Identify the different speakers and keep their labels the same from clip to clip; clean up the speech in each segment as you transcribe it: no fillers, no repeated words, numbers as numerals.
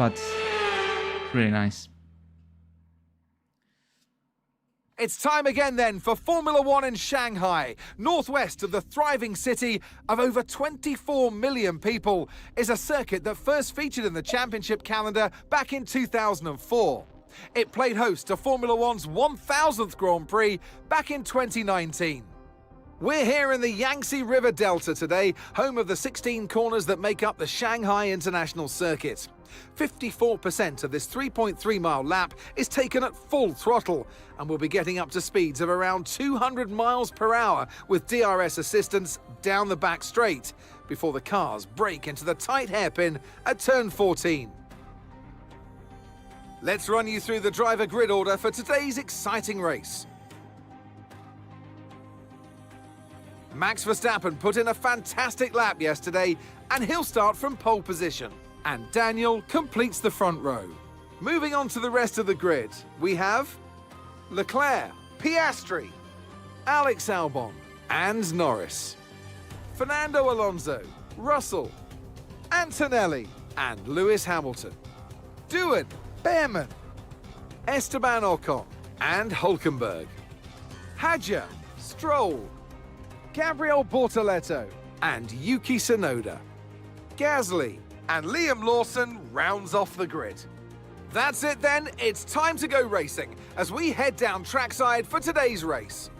Speaker 1: but really nice.
Speaker 2: It's time again then for Formula One in Shanghai. Northwest of the thriving city of over 24 million people is a circuit that first featured in the championship calendar back in 2004. It played host to Formula One's 1000th Grand Prix back in 2019. We're here in the Yangtze River Delta today, home of the 16 corners that make up the Shanghai International Circuit. 54% of this 3.3-mile lap is taken at full throttle, and we'll be getting up to speeds of around 200 miles per hour with DRS assistance down the back straight before the cars break into the tight hairpin at turn 14. Let's run you through the driver grid order for today's exciting race. Max Verstappen put in a fantastic lap yesterday, and he'll start from pole position. And Daniel completes the front row. Moving on to the rest of the grid, we have Leclerc, Piastri, Alex Albon, and Norris. Fernando Alonso, Russell, Antonelli, and Lewis Hamilton. Doohan, Behrman, Esteban Ocon, and Hülkenberg. Hadjar, Stroll, Gabriel Bortoleto, and Yuki Tsunoda. Gasly and Liam Lawson rounds off the grid. That's it then, it's time to go racing as we head down trackside for today's race.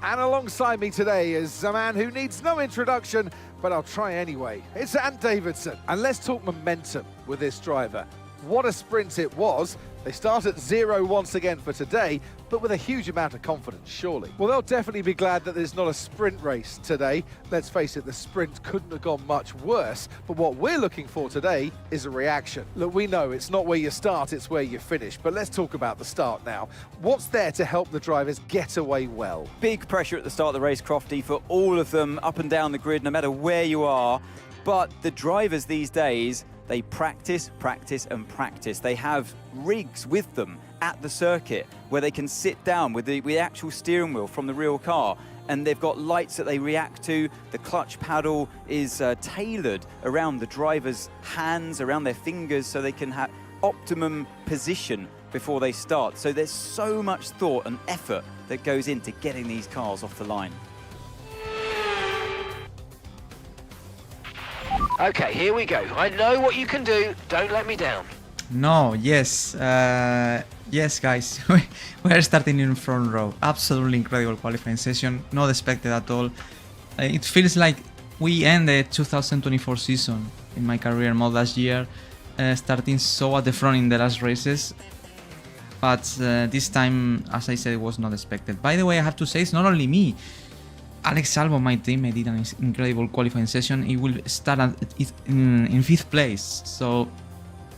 Speaker 2: And alongside me today is a man who needs no introduction, but I'll try anyway. It's Ant Davidson, and let's talk momentum with this driver. What a sprint it was. They start at 0 once again for today, but with a huge amount of confidence, surely. Well, they'll definitely be glad that there's not a sprint race today. Let's face it, the sprint couldn't have gone much worse, but what we're looking for today is a reaction. Look, we know it's not where you start, it's where you finish, but let's talk about the start now. What's there to help the drivers get away well?
Speaker 3: Big pressure at the start of the race, Crofty, for all of them, up and down the grid, no matter where you are. But the drivers these days, they practice, practice, and practice. They have rigs with them at the circuit where they can sit down with the actual steering wheel from the real car, and they've got lights that they react to. The clutch paddle is tailored around the driver's hands, around their fingers, so they can have optimum position before they start. So there's so much thought and effort that goes into getting these cars off the line.
Speaker 4: Okay, here we go. I know what you can do. Don't let me down.
Speaker 1: No, yes. Yes, guys. We are starting in front row. Absolutely incredible qualifying session. Not expected at all. It feels like we end the 2024 season in my career mode last year, starting so at the front in the last races. But this time, as I said, it was not expected. By the way, I have to say, it's not only me. Alex Albon, my teammate, did an incredible qualifying session. He will start in 5th place. So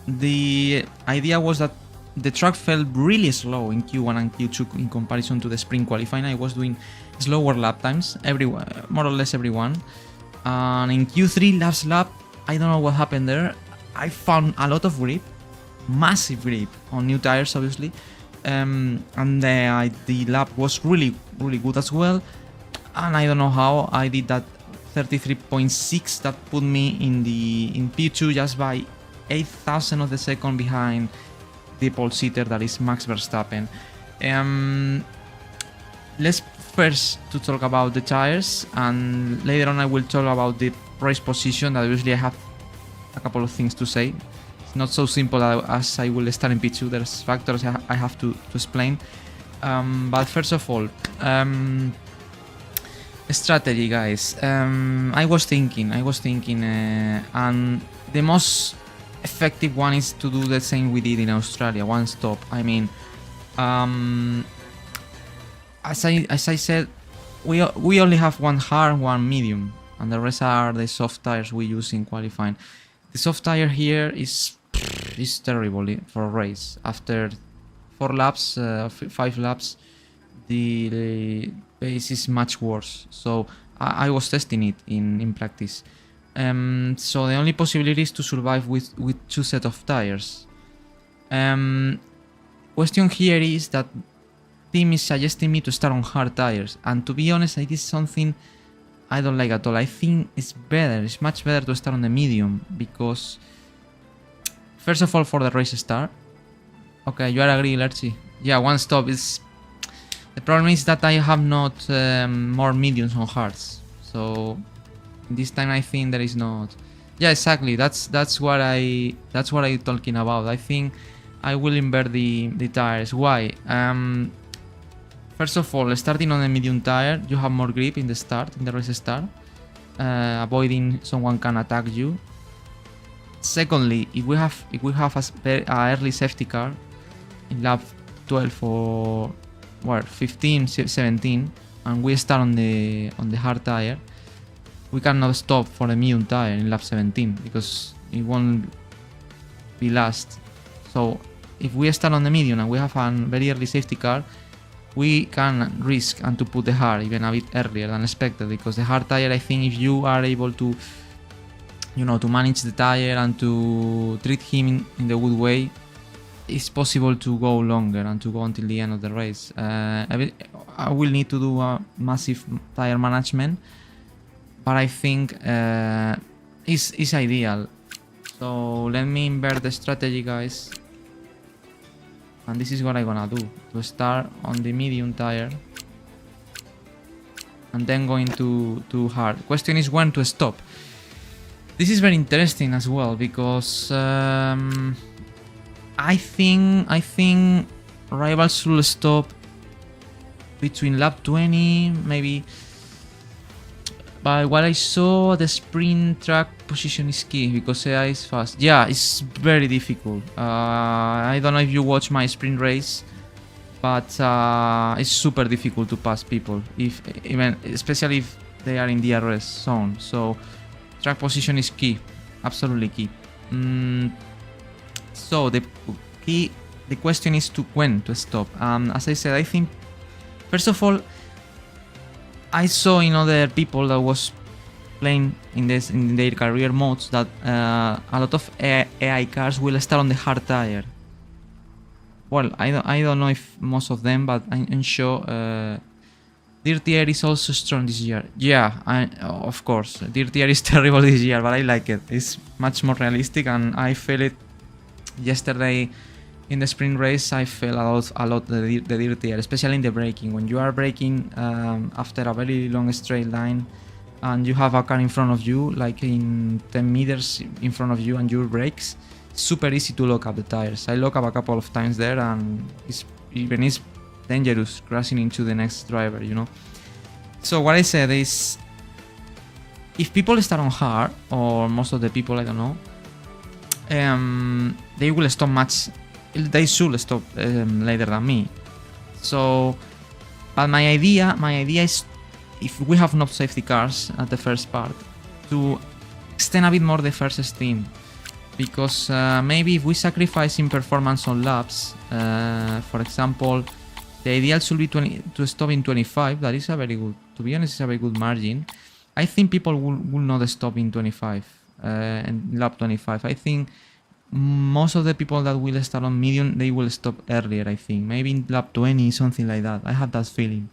Speaker 1: the idea was that the track felt really slow in Q1 and Q2 in comparison to the sprint qualifying. I was doing slower lap times, more or less everyone. And in Q3, last lap, I don't know what happened there. I found a lot of grip, massive grip on new tires, obviously. And the lap was really, really good as well. And I don't know how I did that 33.6 that put me in P2 just by 8,000 of the second behind the pole sitter, that is Max Verstappen. Let's first to talk about the tires, and later on I will talk about the race position. That obviously I have a couple of things to say. It's not so simple as I will start in P2. There's factors I have to explain. But first of all, strategy, guys. I was thinking, and the most effective one is to do the same we did in Australia, one stop. I mean, as I said, we only have one hard, one medium, and the rest are the soft tires we use in qualifying. The soft tire here is terrible for a race. After 4 laps, 5 laps, the pace is much worse. So I was testing it in practice. So the only possibility is to survive with 2 sets of tires. Question here is that team is suggesting me to start on hard tires, and to be honest, it is something I don't like at all. I think it's much better to start on the medium, because first of all, for the race start. Okay, you are agree, Lerchi. Yeah, one stop is... The problem is that I have not more mediums on hards. So this time I think there is not... Yeah, exactly. That's what I'm talking about. I think I will invert the tires. Why? First of all, starting on a medium tire, you have more grip in the start, in the race start, avoiding someone can attack you. Secondly, if we have a early safety car in lap 12 or 15, 17, and we start on the hard tire, we cannot stop for a medium tire in lap 17 because it won't be last. So if we start on the medium and we have a very early safety car, we can risk and to put the hard even a bit earlier than expected, because the hard tire, I think if you are able to, you know, to manage the tire and to treat him in the good way, it's possible to go longer and to go until the end of the race. I will need to do a massive tire management, but I think it's ideal. So let me invert the strategy, guys. And this is what I'm gonna do. To start on the medium tire and then going to hard. Question is when to stop. This is very interesting as well, because I think rivals should stop between lap 20, maybe. But what I saw, the sprint track position is key because AI is fast. Yeah, it's very difficult. I don't know if you watch my sprint race, but it's super difficult to pass people, especially if they are in DRS zone. So track position is key, absolutely key. So the question is to when to stop. As I said, I think first of all, I saw in other people that was playing in their career modes that a lot of AI cars will start on the hard tire. Well, I don't know if most of them, but I'm sure Dirty Air is also strong this year. Yeah, of course, Dirty Air is terrible this year, but I like it. It's much more realistic, and I feel it yesterday. In the sprint race, I felt a lot the Dirty Air, especially in the braking. When you are braking after a very long straight line and you have a car in front of you, like in 10 meters in front of you, and your brakes, it's super easy to lock up the tires. I lock up a couple of times there, and it's dangerous crashing into the next driver, you know. So what I said is, if people start on hard, or most of the people, I don't know, they will stop much. They should stop later than me. So, but my idea is, if we have no safety cars at the first part, to extend a bit more the first stint, because maybe if we sacrifice in performance on laps, for example, the ideal should be to stop in 25. That is a very good, to be honest, it's a very good margin. I think people will not stop in 25 and lap 25. I think most of the people that will start on medium, they will stop earlier, I think. Maybe in lap 20, something like that. I have that feeling.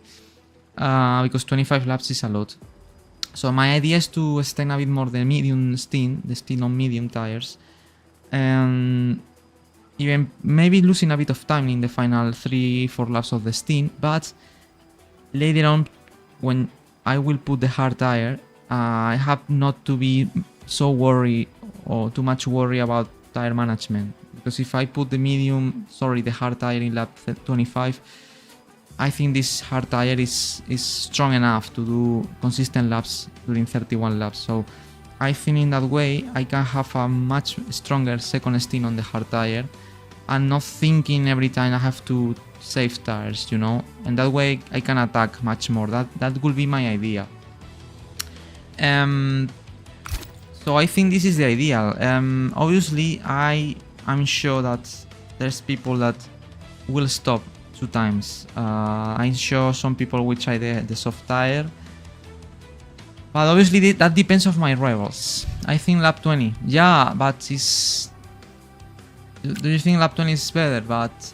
Speaker 1: Because 25 laps is a lot. So my idea is to extend a bit more the medium stint, the stint on medium tires. And even maybe losing a bit of time in the final 3-4 laps of the stint. But later on, when I will put the hard tire, I have not to be so worried or too much worry about tire management, because if I put the hard tire in lap 25, I think this hard tire is strong enough to do consistent laps during 31 laps. So I think in that way I can have a much stronger second stint on the hard tire, and not thinking every time I have to save tires, you know, and that way I can attack much more. That will be my idea. So I think this is the ideal. Obviously, I'm sure that there's people that will stop 2 times. I'm sure some people will try the soft tire. But obviously that depends on my rivals. I think lap 20. Yeah, but it's... Do you think lap 20 is better? But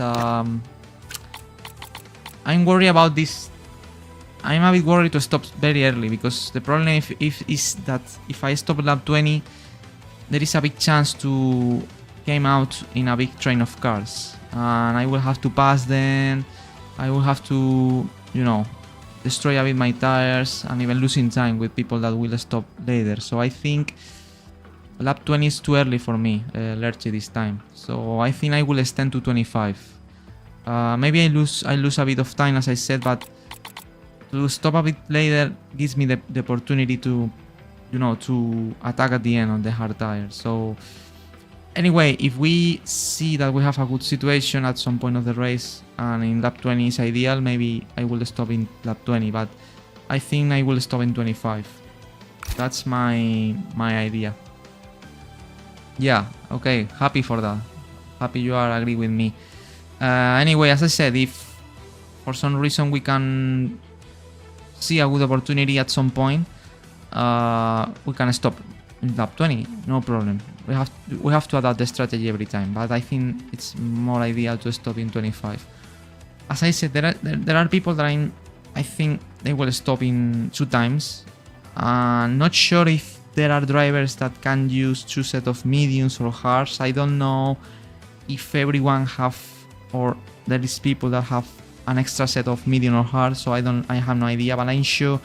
Speaker 1: I'm worried about this. I'm a bit worried to stop very early, because the problem is that if I stop lap 20, there is a big chance to came out in a big train of cars, and I will have to pass them. I will have to, you know, destroy a bit my tires and even losing time with people that will stop later. So I think lap 20 is too early for me, Lerche, this time. So I think I will extend to 25. Maybe I lose a bit of time, as I said, but to stop a bit later gives me the opportunity to, you know, to attack at the end on the hard tire. So anyway, if we see that we have a good situation at some point of the race and in lap 20 is ideal, maybe I will stop in lap 20, but I think I will stop in 25. That's my idea. Yeah, okay, happy for that. Happy you are agree with me. Anyway, as I said, if for some reason we can see a good opportunity at some point, we can stop in lap 20, no problem. We have to adapt the strategy every time, but I think it's more ideal to stop in 25. As I said, there are people that I think they will stop in 2 times. Not sure if there are drivers that can use 2 sets of mediums or hards. I don't know if everyone have, or there is people that have an extra set of medium or hard, so I have no idea, but I'm sure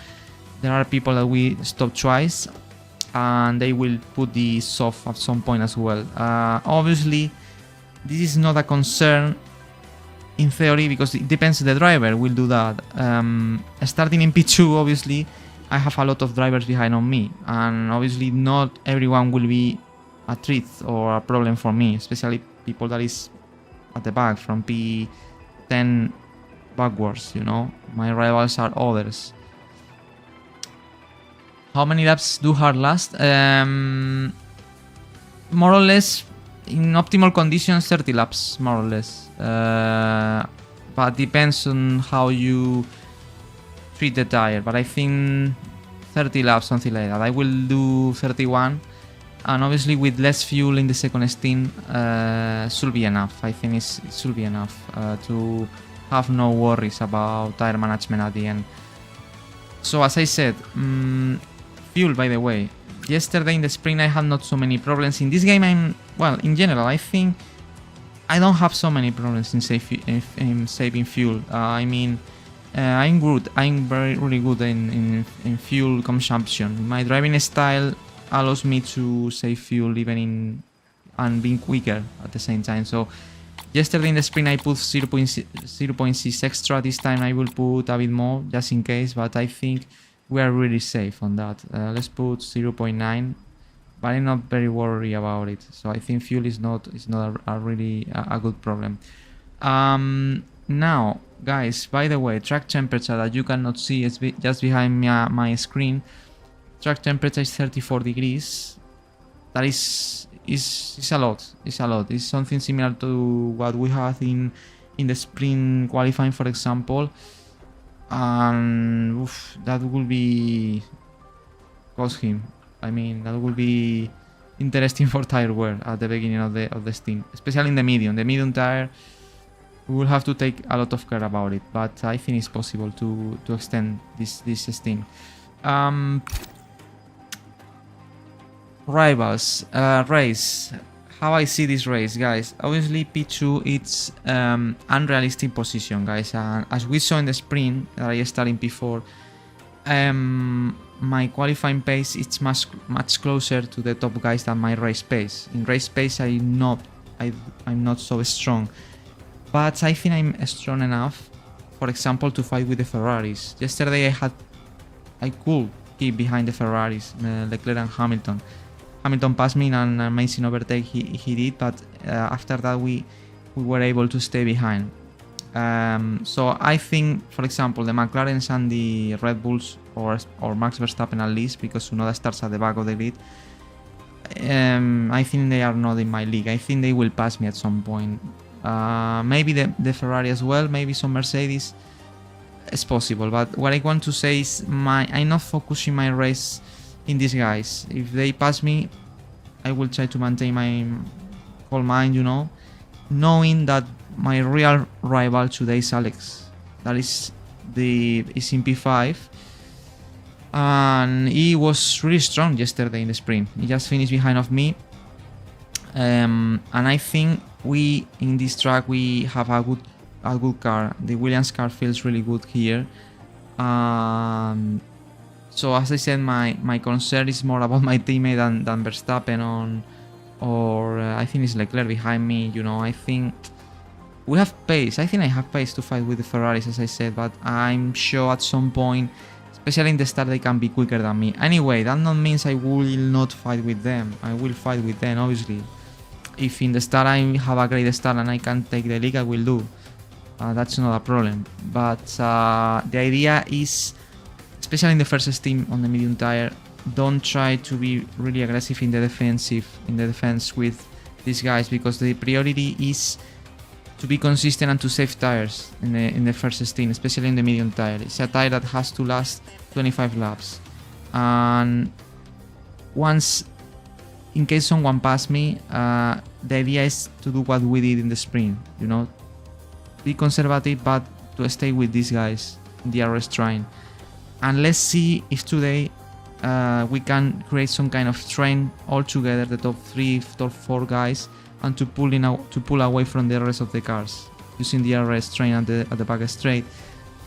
Speaker 1: there are people that will stop twice and they will put the soft at some point as well. Obviously this is not a concern in theory because it depends, the driver will do that. Starting in P2, obviously I have a lot of drivers behind on me, and obviously not everyone will be a threat or a problem for me, especially people that is at the back from P10 backwards, you know. My rivals are others. How many laps do hard last? More or less, in optimal conditions, 30 laps, more or less. But depends on how you treat the tire. But I think 30 laps, something like that. I will do 31. And obviously with less fuel in the second stint, should be enough. I think it should be enough to have no worries about tire management at the end. So as I said, fuel, by the way, yesterday in the sprint I had not so many problems. In this game, in general, I think I don't have so many problems in saving fuel. I mean, I'm good. I'm really good in fuel consumption. My driving style allows me to save fuel even and being quicker at the same time. So yesterday in the sprint I put 0.6 extra. This time I will put a bit more just in case, but I think we are really safe on that. Let's put 0.9, but I'm not very worried about it. So I think fuel is not a really good problem. Now, guys, by the way, track temperature that you cannot see is just behind my screen. Track temperature is 34 degrees. That is a lot. It's a lot. It's something similar to what we had in the sprint qualifying, for example. And that will be cost him. I mean, that will be interesting for tire wear at the beginning of the stint, especially in the medium. The medium tire, we will have to take a lot of care about it, but I think it's possible to extend this stint. Rivals race. How I see this race, guys. Obviously P2 it's unrealistic position, guys, and as we saw in the sprint that I started in P4, my qualifying pace it's much closer to the top guys than my race pace. In race pace I'm not so strong, but I think I'm strong enough, for example, to fight with the Ferraris. Yesterday I could keep behind the Ferraris, Leclerc and Hamilton. Hamilton passed me in an amazing overtake, he did, but after that we were able to stay behind. So I think, for example, the McLarens and the Red Bulls, or Max Verstappen at least, because Tsunoda starts at the back of the grid, I think they are not in my league. I think they will pass me at some point. Maybe the Ferrari as well, maybe some Mercedes. It's possible, but what I want to say is I'm not focusing my race in these guys. If they pass me, I will try to maintain my cool mind, you know, knowing that my real rival today is Alex. That is in P5, and he was really strong yesterday in the sprint. He just finished behind of me. And I think we in this track we have a good car. The Williams car feels really good here. So as I said, my concern is more about my teammate than Verstappen or I think it's Leclerc behind me. You know, I think we have pace. I think I have pace to fight with the Ferraris, as I said, but I'm sure at some point, especially in the start, they can be quicker than me. Anyway, that not means I will not fight with them. I will fight with them, obviously. If in the start I have a great start and I can take the league, I will do. That's not a problem. But the idea is, especially in the first stint on the medium tire, don't try to be really aggressive in the defense with these guys, because the priority is to be consistent and to save tires in the first stint, especially in the medium tire. It's a tire that has to last 25 laps, and once, in case someone passes me, the idea is to do what we did in the sprint, you know, be conservative but to stay with these guys in the RS train. And let's see if today we can create some kind of train all together, the top 3, top 4 guys, and to pull away from the rest of the cars using the RS train at the back straight,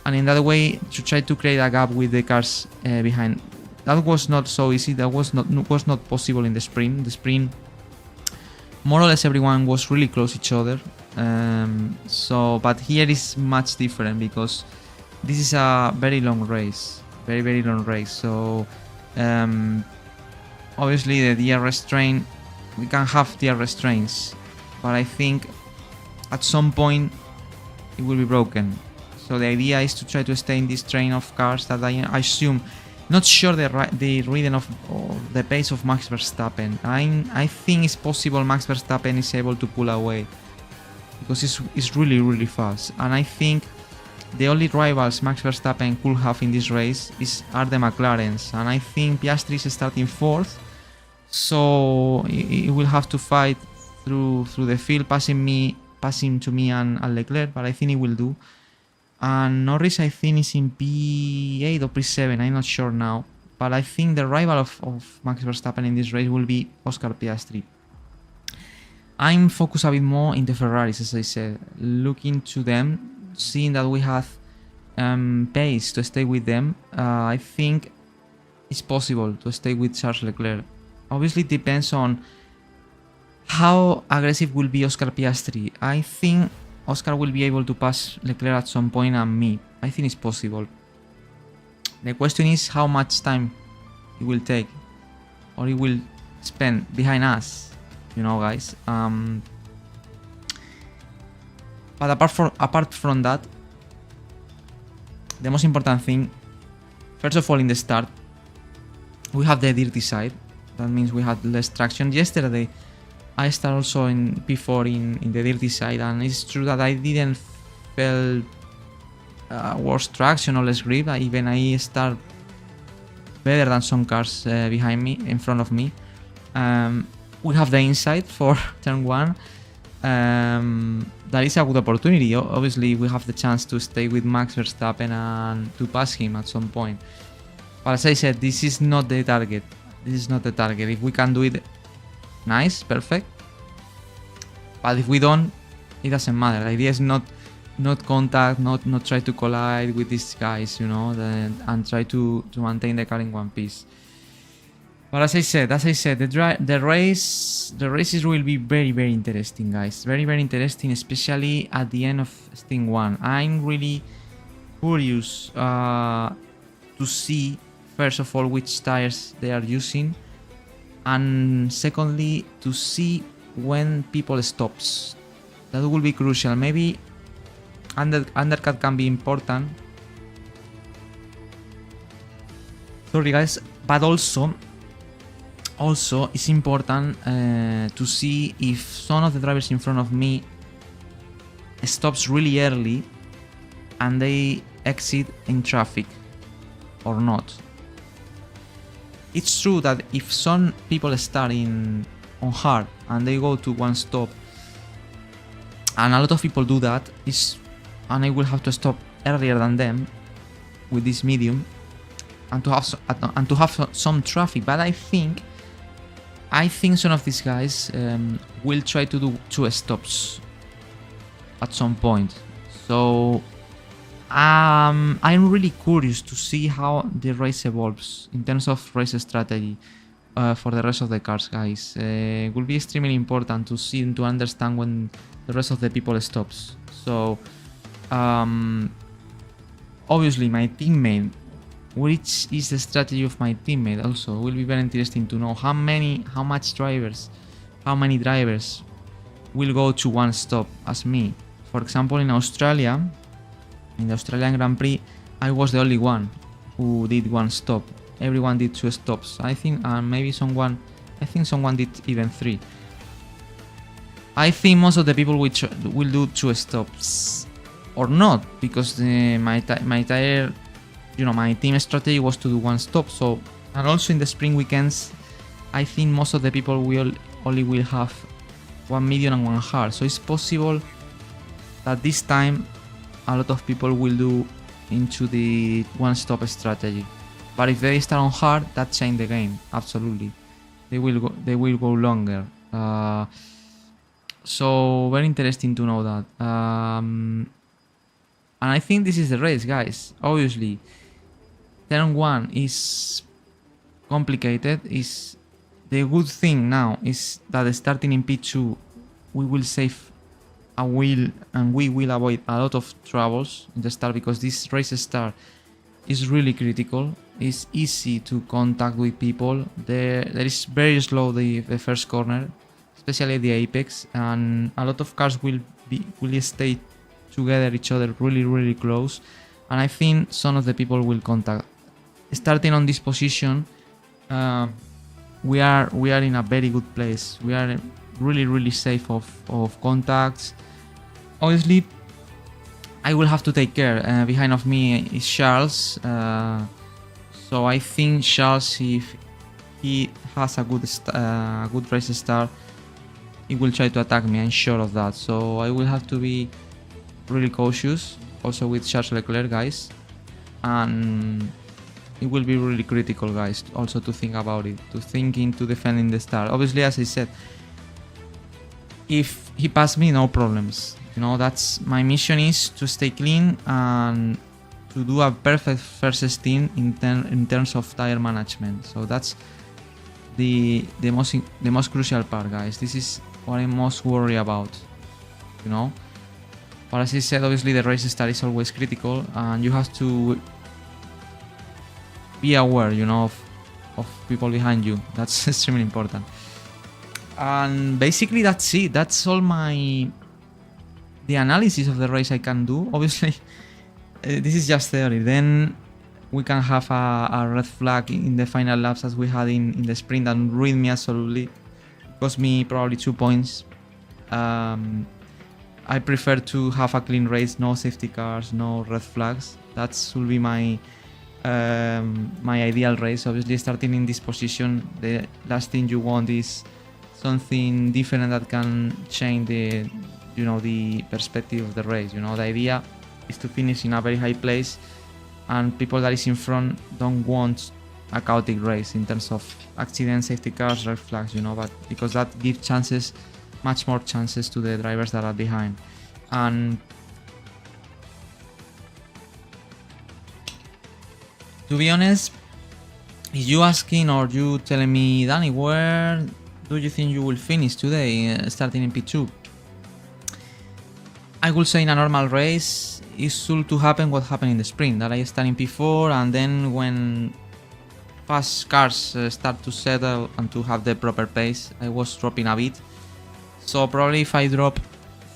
Speaker 1: and in that way to try to create a gap with the cars behind. That was not so easy. That was not possible in the sprint. The sprint, more or less everyone was really close each other. But here is much different because this is a very long race, very long race. So obviously the DRS train, we can have DRS trains, but I think at some point it will be broken. So the idea is to try to stay in this train of cars that I assume, not sure the rhythm of or the pace of Max Verstappen. I think it's possible Max Verstappen is able to pull away because it's really fast, and I think the only rivals Max Verstappen could have in this race are the McLarens, and I think Piastri is starting 4th, so he will have to fight through the field, passing to me and Leclerc, but I think he will do. And Norris, I think, is in P8 or P7, I'm not sure now, but I think the rival of Max Verstappen in this race will be Oscar Piastri. I'm focused a bit more in the Ferraris, as I said, looking to them, seeing that we have pace to stay with them. I think it's possible to stay with Charles Leclerc. Obviously, it depends on how aggressive will be Oscar Piastri. I think Oscar will be able to pass Leclerc at some point, and me. I think it's possible. The question is how much time it will take, or it will spend behind us, you know, guys. But apart from that, the most important thing, first of all, in the start, we have the dirty side. That means we had less traction. Yesterday, I started also in P4 in the dirty side, and it's true that I didn't feel worse traction or less grip. Even I start better than some cars behind me, in front of me. We have the inside for turn 1. That is a good opportunity. Obviously, we have the chance to stay with Max Verstappen and to pass him at some point. But as I said, this is not the target. This is not the target. If we can do it, nice, perfect. But if we don't, it doesn't matter. The idea is not contact, not try to collide with these guys, you know, and try to maintain the car in one piece. But as I said, the races will be very interesting, guys. Very interesting, especially at the end of Stint 1. I'm really curious to see, first of all, which tires they are using, and secondly, to see when people stops. That will be crucial. Maybe undercut can be important. Sorry, guys, but also it's important to see if some of the drivers in front of me stops really early and they exit in traffic or not. It's true that if some people start on hard and they go to one stop, and a lot of people do that, and I will have to stop earlier than them with this medium and to have some traffic. But I think I think some of these guys will try to do 2 stops at some point. So I'm really curious to see how the race evolves in terms of race strategy for the rest of the cars, guys. It will be extremely important to see and to understand when the rest of the people stops. So obviously my teammate, which is the strategy of my teammate also will be very interesting to know how many drivers will go to 1 stop as me. For example, in Australia, in the Australian Grand Prix, I was the only one who did 1 stop. Everyone did 2 stops. I think someone did even 3. I think most of the people will do 2 stops or not, because my team strategy was to do 1 stop. So, and also in the spring weekends, I think most of the people will have 1 medium and 1 hard. So it's possible that this time a lot of people will do into the 1 stop strategy. But if they start on hard, that changes the game. Absolutely, they will go longer. So very interesting to know that. And I think this is the race, guys. Obviously, turn 1 is complicated. Is the good thing now is that starting in P2, we will save a wheel and we will avoid a lot of troubles in the start, because this race start is really critical. It's easy to contact with people. There is very slow the first corner, especially the apex, and a lot of cars will stay together each other really close, and I think some of the people will contact. Starting on this position, we are in a very good place. We are really safe of contacts. Obviously, I will have to take care. Behind of me is Charles, so I think Charles, if he has a good race start, he will try to attack me. I'm sure of that. So I will have to be really cautious also with Charles Leclerc, guys, and it will be really critical, guys, also to think about it, to think into defending the start. Obviously, as I said, if he passed me, no problems. That's my mission, is to stay clean and to do a perfect first stint in terms of tire management. So that's the most crucial part, guys. This is what I'm most worried about. But as I said, obviously the race start is always critical, and you have to be aware, of people behind you. That's extremely important. And basically that's it. That's all the analysis of the race I can do. Obviously, this is just theory. Then we can have a red flag in the final laps as we had in the sprint, and ruin me absolutely. It cost me probably 2 points. I prefer to have a clean race, no safety cars, no red flags. That will be my ideal race. Obviously, starting in this position, the last thing you want is something different that can change the perspective of the race. The idea is to finish in a very high place, and people that is in front don't want a chaotic race in terms of accidents, safety cars, red flags, but because that gives much more chances to the drivers that are behind. And to be honest, if you asking or you telling me, Danny, where do you think you will finish today, starting in P2? I would say in a normal race, it's soon to happen what happened in the sprint, that I start in P4, and then when fast cars start to settle and to have the proper pace, I was dropping a bit. So probably if I drop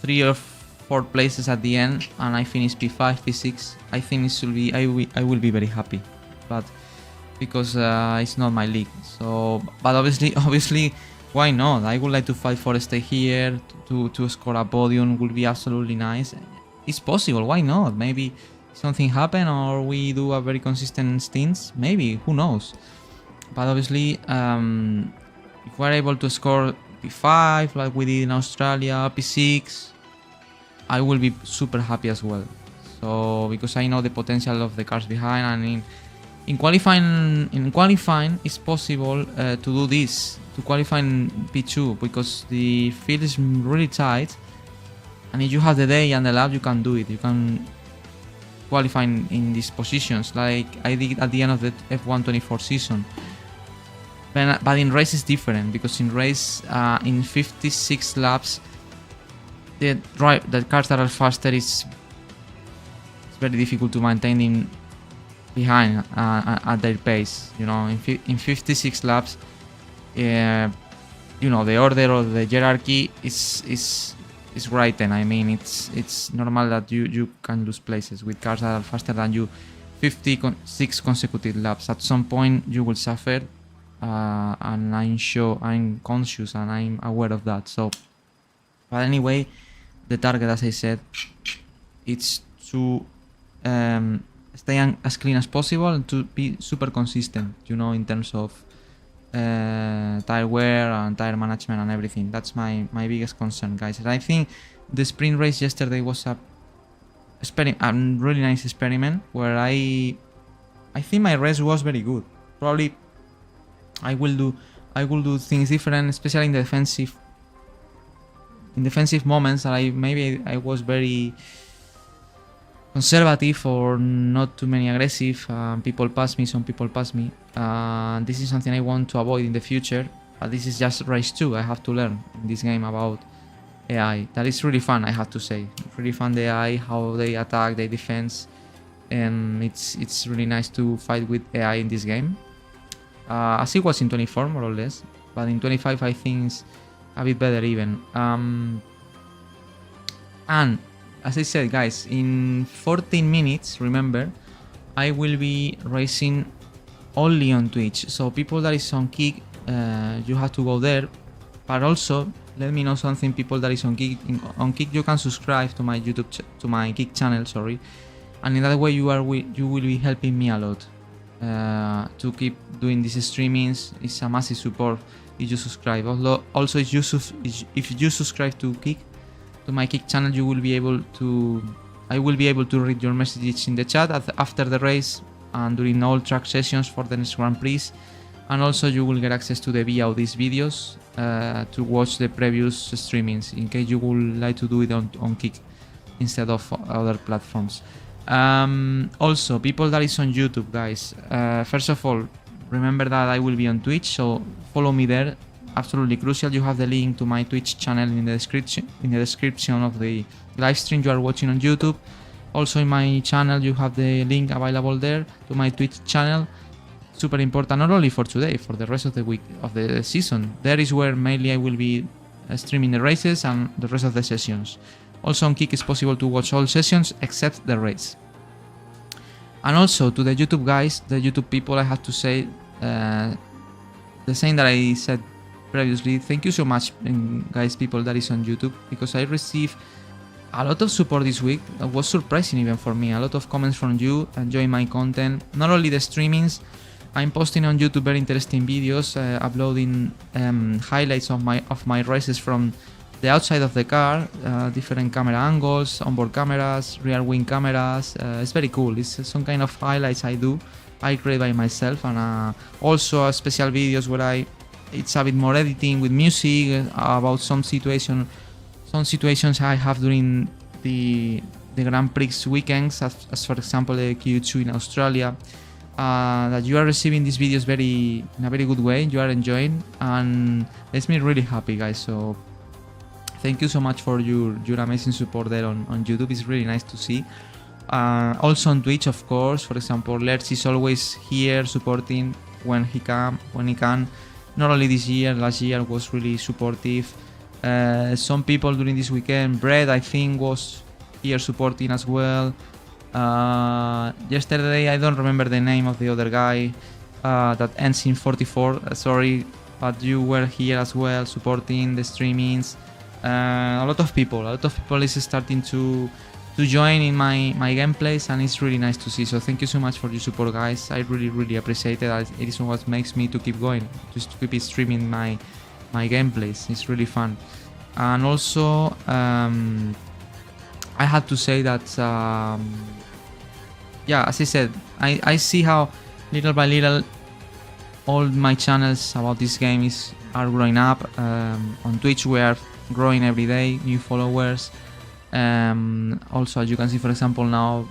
Speaker 1: 3 or 4 places at the end and I finish P5, P6, I think it should be, I will be very happy. But because it's not my league. So, but obviously, why not? I would like to fight for a stay here, to score a podium would be absolutely nice. It's possible, why not? Maybe something happen or we do a very consistent stints, maybe, who knows? But obviously, if we're able to score P5 like we did in Australia, P6, I will be super happy as well. So, because I know the potential of the cars behind, and in qualifying it's possible to do this, to qualify in P2, because the field is really tight, and if you have the day and the lap, you can do it. You can qualify in these positions like I did at the end of the F124 season. But in race is different, because in race in 56 laps the cars that are faster it's very difficult to maintain in behind at their pace. You know, in 56 laps, you know, the order of the hierarchy is right. Then I mean, it's normal that you can lose places with cars that are faster than you. 56 consecutive laps. At some point you will suffer, and I'm conscious and I'm aware of that. So, but anyway, the target, as I said, it's to stay as clean as possible and to be super consistent, you know, in terms of tire wear and tire management and everything. That's my biggest concern, guys. And I think the sprint race yesterday was a really nice experiment where I think my race was very good. Probably I will do things different, especially in defensive moments that I was very conservative or not too many aggressive. People pass me, some people pass me. This is something I want to avoid in the future. But this is just race 2. I have to learn in this game about AI. That is really fun, I have to say. Really fun, the AI, how they attack, they defense, and it's really nice to fight with AI in this game. As it was in 24, more or less, but in 25 I think it's a bit better even. And as I said, guys, in 14 minutes, remember, I will be racing only on Twitch. So people that is on Kick, you have to go there. But also, let me know something, people that is on Kick. On Kick, you can subscribe to my to my Kick channel, sorry. And in that way, you will be helping me a lot to keep doing these streamings. It's a massive support if you subscribe. Also, if you subscribe to Kick, to my Kick channel, I will be able to read your messages in the chat after the race and during all track sessions for the next Grand Prix. And also you will get access to the via of these videos to watch the previous streamings in case you would like to do it on Kick instead of other platforms. Also, people that is on YouTube, guys, first of all, remember that I will be on Twitch, so follow me there. Absolutely crucial. You have the link to my Twitch channel in the description of the live stream you are watching on YouTube. Also in my channel you have the link available there to my Twitch channel. Super important, not only for today, for the rest of the week of the season. There is where mainly I will be streaming the races and the rest of the sessions. Also on Kick is possible to watch all sessions except the race. And also to the YouTube guys, the YouTube people, I have to say the same that I said previously. Thank you so much, guys, people that is on YouTube, because I received a lot of support this week. That was surprising even for me. A lot of comments from you enjoying my content, not only the streamings. I'm posting on YouTube very interesting videos, uploading highlights of my races from the outside of the car, different camera angles, onboard cameras, rear wing cameras. It's very cool. It's some kind of highlights I create by myself, and also special videos where it's a bit more editing with music about some situations I have during the Grand Prix weekends, as for example the Q2 in Australia. That you are receiving these videos in a very good way. You are enjoying, and makes me really happy, guys. So thank you so much for your amazing support there on YouTube. It's really nice to see. Also on Twitch, of course. For example, Lertz is always here supporting when he can. Not only this year, last year was really supportive. Some people during this weekend, Brett I think was here supporting as well. Yesterday, I don't remember the name of the other guy that ends in 44, sorry, but you were here as well supporting the streamings. A lot of people is starting to join in my gameplays, and it's really nice to see. So thank you so much for your support, guys. I really appreciate it. It is what makes me to keep going, just to keep streaming my gameplays. It's really fun. And also I had to say that yeah, as I said, I see how little by little, all my channels about this game are growing up. On Twitch we are growing every day, new followers. Also, as you can see, for example, now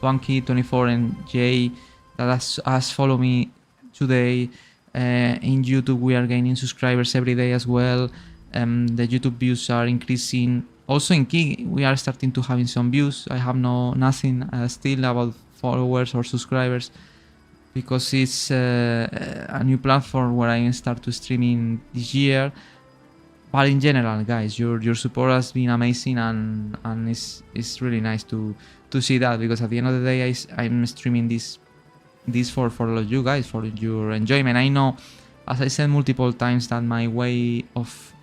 Speaker 1: Bunky24 and Jay that has followed me today. In YouTube we are gaining subscribers every day as well. The YouTube views are increasing. Also in Key we are starting to having some views. I have nothing still about followers or subscribers, because it's a new platform where I start to streaming this year. But in general, guys, your support has been amazing, and it's really nice to see that, because at the end of the day I'm streaming this for all of you guys, for your enjoyment. I know, as I said multiple times, that my way of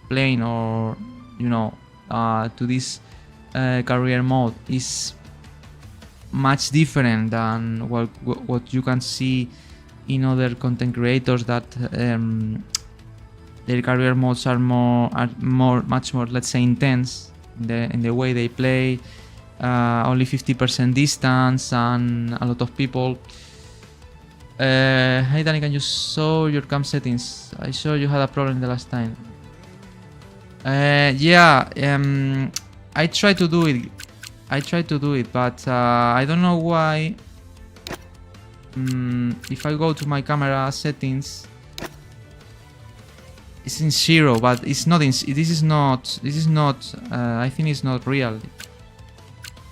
Speaker 1: playing, or to this career mode is much different than what you can see in other content creators, that their career modes are much more, let's say, intense in the way they play. Only 50% distance and a lot of people. Hey Danny, can you show your cam settings? I saw you had a problem the last time. I tried to do it, but I don't know why. If I go to my camera settings, it's in 0, but it's not in. This is not. I think it's not real.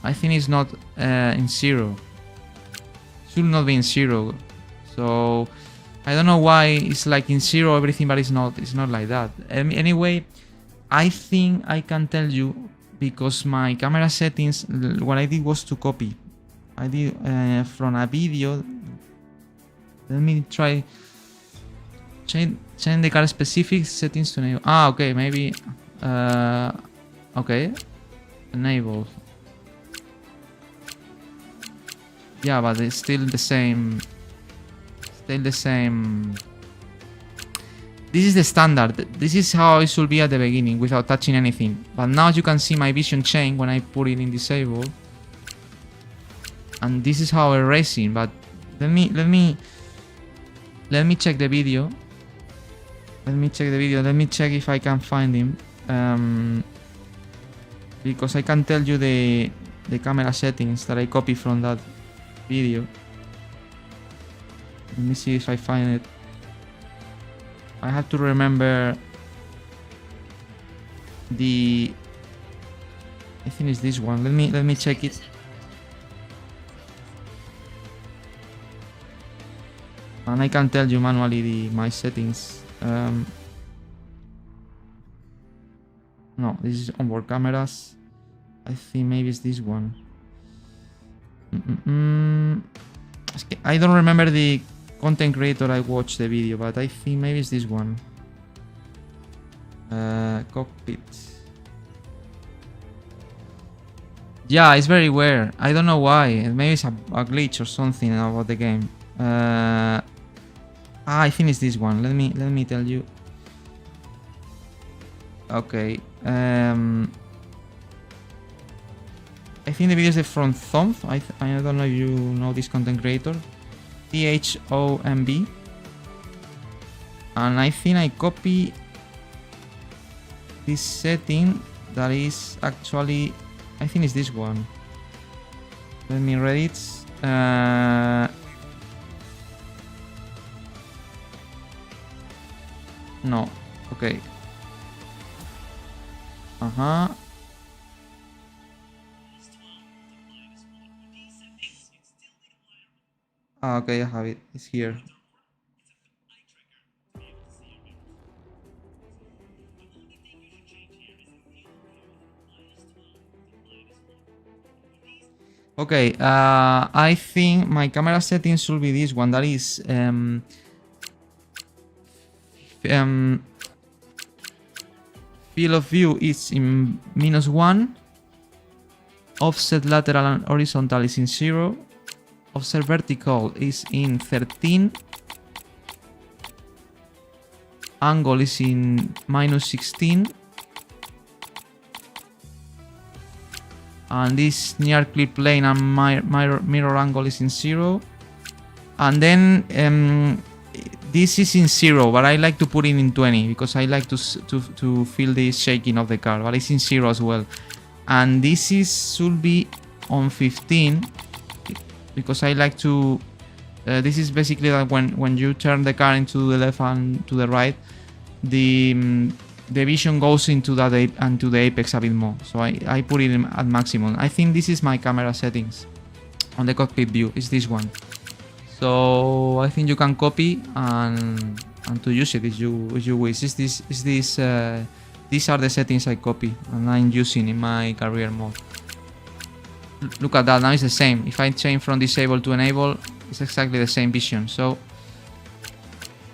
Speaker 1: I think it's not in 0. Should not be in 0. So I don't know why it's like in 0 everything, but it's not. It's not like that. Anyway, I think I can tell you, because my camera settings, what I did was to copy. I did from a video. Let me try change the car specific settings to enable. Okay, maybe okay, enable. Yeah, but it's still the same. This is the standard. This is how it should be at the beginning, without touching anything. But now you can see my vision change when I put it in disable, and this is how I'm racing. But let me check the video. Let me check if I can find him, because I can tell you the camera settings that I copied from that video. Let me see if I find it. I have to remember I think it's this one. Let me check it. And I can tell you manually my settings. No, this is onboard cameras. I think maybe it's this one. I don't remember the content creator I watched the video, but I think maybe it's this one. Cockpit. Yeah, it's very weird. I don't know why. Maybe it's a glitch or something about the game. I think it's this one. Let me tell you. Okay. I think the video is the front thumb. I don't know if you know this content creator. THOMB. And I think I copy this setting that is actually, I think it's this one. Let me read it. No. Okay. Okay, I have it. It's here. Okay, I think my camera settings should be this one. That is field of view is in -1. Offset lateral and horizontal is in 0. Offset vertical is in 13. Angle is in -16. And this near clip plane and mirror angle is in 0. And then this is in 0, but I like to put it in 20 because I like to feel the shaking of the car, but it's in 0 as well. And this should be on 15 because I like to this is basically like when you turn the car into the left and to the right, the vision goes into that into the apex a bit more. So I put it at maximum. I think this is my camera settings on the cockpit view. It's this one. So I think you can copy and to use it if you wish. These are the settings I copy and I'm using in my career mode. Look at that, now it's the same. If I change from disable to enable, it's exactly the same vision. So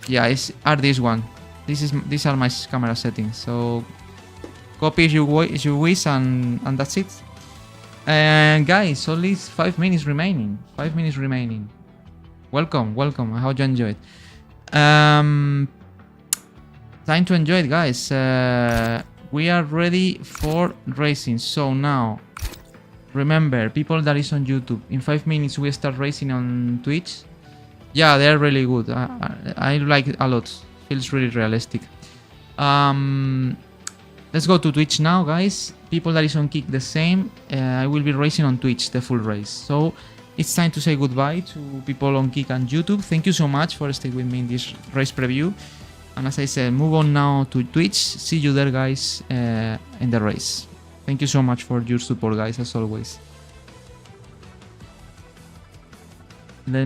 Speaker 1: yeah, are this one. These are my camera settings. So copy if you wish, and that's it. And guys, only 5 minutes remaining. 5 minutes remaining. Welcome. I hope you enjoyed. Time to enjoy it, guys. We are ready for racing. So now, remember, people that is on YouTube, in 5 minutes we start racing on Twitch. Yeah, they're really good. I like it a lot. Feels really realistic. Let's go to Twitch now, guys. People that is on Kick, the same. I will be racing on Twitch the full race. So it's time to say goodbye to people on Kick and YouTube. Thank you so much for staying with me in this race preview. And as I said, move on now to Twitch. See you there, guys, in the race. Thank you so much for your support, guys, as always.